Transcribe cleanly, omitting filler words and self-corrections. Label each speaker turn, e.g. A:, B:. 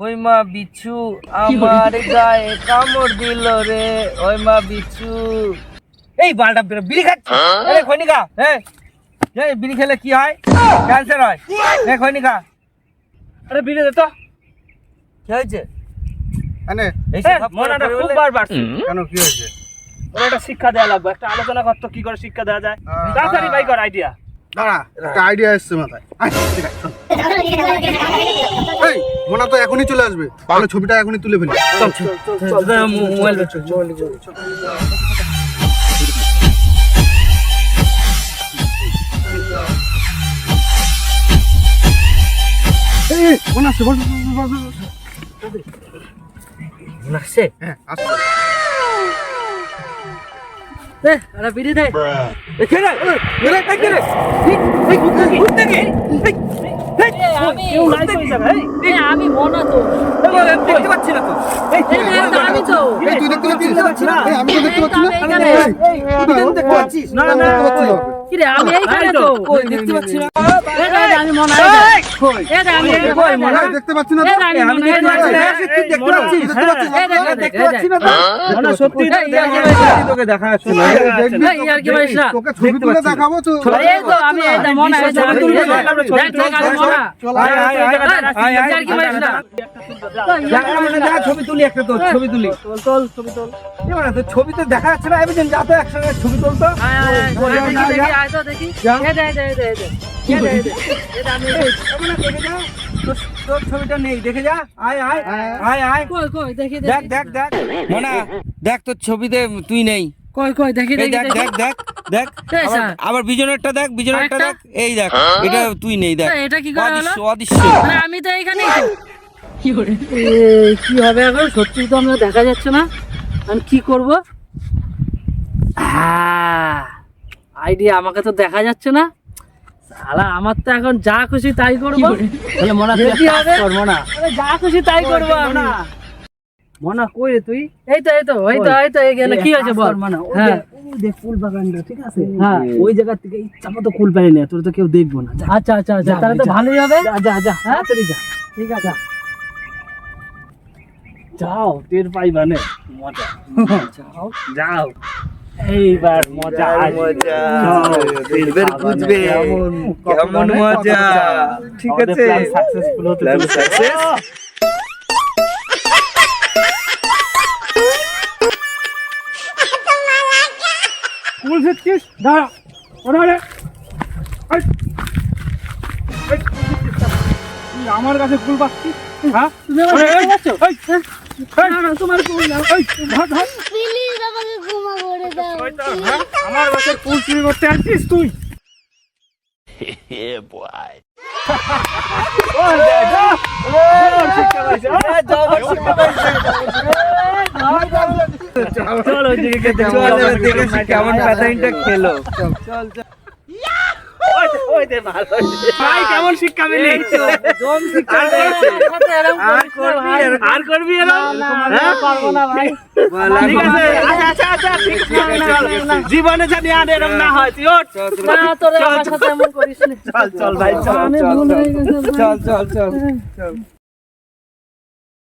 A: ওই মা বিচ্ছু আমার গায়ে কামড় দিল রে, ওই মা বিচ্ছু। এই বালটা বিড়ি খাচ্ছে, আরে খৈনিকা, এই বিড়ি খেলে কি হয়? ক্যান্সার হয়। এই খৈনিকা, আরে বিড়ি দে তো। কি হয়েছে? মনটা খুব বার বাড়ছে।
B: কেন, কি হয়েছে?
C: ওরা একটা শিক্ষা দেওয়া লাগবে, একটা আলোচনা করতো কি করে শিক্ষা দেওয়া যায়। তাড়াতাড়ি বাই কর আইডিয়া।
B: দাঁড়া, একটা আইডিয়া এসছে মাথায়। এই মোনা তো এখনই চলে আসবে, তাহলে ছবিটা এখনই তুলে ফেলি।
A: মোবাইল
B: মোনা আসছে, বল।
A: আসছে।
B: হ্যাঁ, আসছে।
A: আরে বিড়ি দে। আমি মনা তো দেখতে পাচ্ছি না তো। আমি তো
B: এই, তুই দেখতে পাচ্ছিস না? এই, আমি তো দেখতে পাচ্ছি না।
A: দেখতে পাচ্ছিস
C: না না
A: কি রে? আমি এইখানে তো কই দেখতে পাচ্ছি না। আমি মনা আমি কই মনা
B: দেখতে পাচ্ছি না তো?
A: আমি দেখতে পাচ্ছি না। তুই দেখতে পাচ্ছিস? দেখতে পাচ্ছি না তো।
C: মনা সত্যি
A: তোকে দেখা যাচ্ছে না। এই আর কি বলিস না।
B: তোকে ছবি তুলে দেখাবো তো।
A: এই তো আমি এই মনা এই ছবি তুলবো। দেখ দেখ আমি মনা।
B: চল,
A: আর কি বলিস না। ছবি তুলি একটা, তো ছবি তুলি।
C: তোল ছবি তোল।
A: ছবি তো দেখা যাচ্ছে না। আমি যা তো একসঙ্গে ছবি তুলতো। তোর ছবিটা নেই, দেখে যা। আয় আয় আয় আয়, দেখ দেখ দেখ মোনা, দেখ তোর ছবিতে তুই নেই।
D: কই কই দেখি
A: এই দেখ দেখ দেখ দেখ, আবার বিজনেরটা দেখ, বিজনেরটা দেখ। এই দেখ, এটা তুই নেই, দেখ।
D: এটা কি করে হলো?
A: অদৃশ্য।
D: আরে আমি তো এইখানেই তো। কি করে কি হবে এখন? সত্যি তো আমরা দেখা যাচ্ছে না। আমি কি করব? আইডিয়া, আমাকে তো দেখা যাচ্ছে না। শালা আমার তো এখন যা খুশি তাই করব।
A: তাহলে মোনা তুই
D: দেখি হবে।
A: কর মোনা।
D: যা খুশি তাই করব আমি।
A: মোনা কই রে তুই?
D: এই তো এখানে কি হয়েছে বল। হ্যাঁ
A: দেখ ফুল বাগানটা, ঠিক আছে?
D: হ্যাঁ
A: ওই জায়গা থেকে ইচ্ছা মতো ফুল পারি না, তোর তো কেউ দেখবো না। যা
D: আচ্ছা আচ্ছা আচ্ছা, তাহলে তো ভালোই হবে।
A: যা যা যা,
D: হ্যাঁ
A: তাড়াতাড়ি যা।
D: ঠিক আছে।
C: যাও, টের পাইবা নে মজা। যাও যাও, এইবার মজা
A: মজা দিলবের বুঝবে কেমন মজা। ঠিক আছে,
C: সাকসেসফুল হতে
A: Plan
C: চলেছে।
A: success?
C: ফুল ছিটকিস, দাঁড়া ওরে আমার কাছে ফুল পাচ্ছিস? হ্যাঁ
D: তুমি আমার দেখতে পাচ্ছ?
C: না না তোমার ফুল না।
E: প্লিজ আমাকে ক্ষমা করে দাও।
C: আমার কাছে ফুল চুরি করতে আসছিস তুই?
A: চল ওইদিকে খেতে, চল এবার দেখেছি কেমন প্যাটার্নটা খেলো। চল চল।
C: ভাই কেমন শিক্ষা পেলি?
A: জম শিক্ষা পেয়েছে।
C: আর করবি এরকম?
D: হ্যাঁ পারবো না ভাই।
C: ঠিক আছে, আচ্ছা ঠিক আছে। জীবনে জানি আর এরকম না হয়, তুই ওঠ।
D: না তোরা আমার সাথে এমন করিস না।
C: চল ভাই চল
D: আমি ভুল হয়ে গেছে ভাই।
A: চল চল চল চল।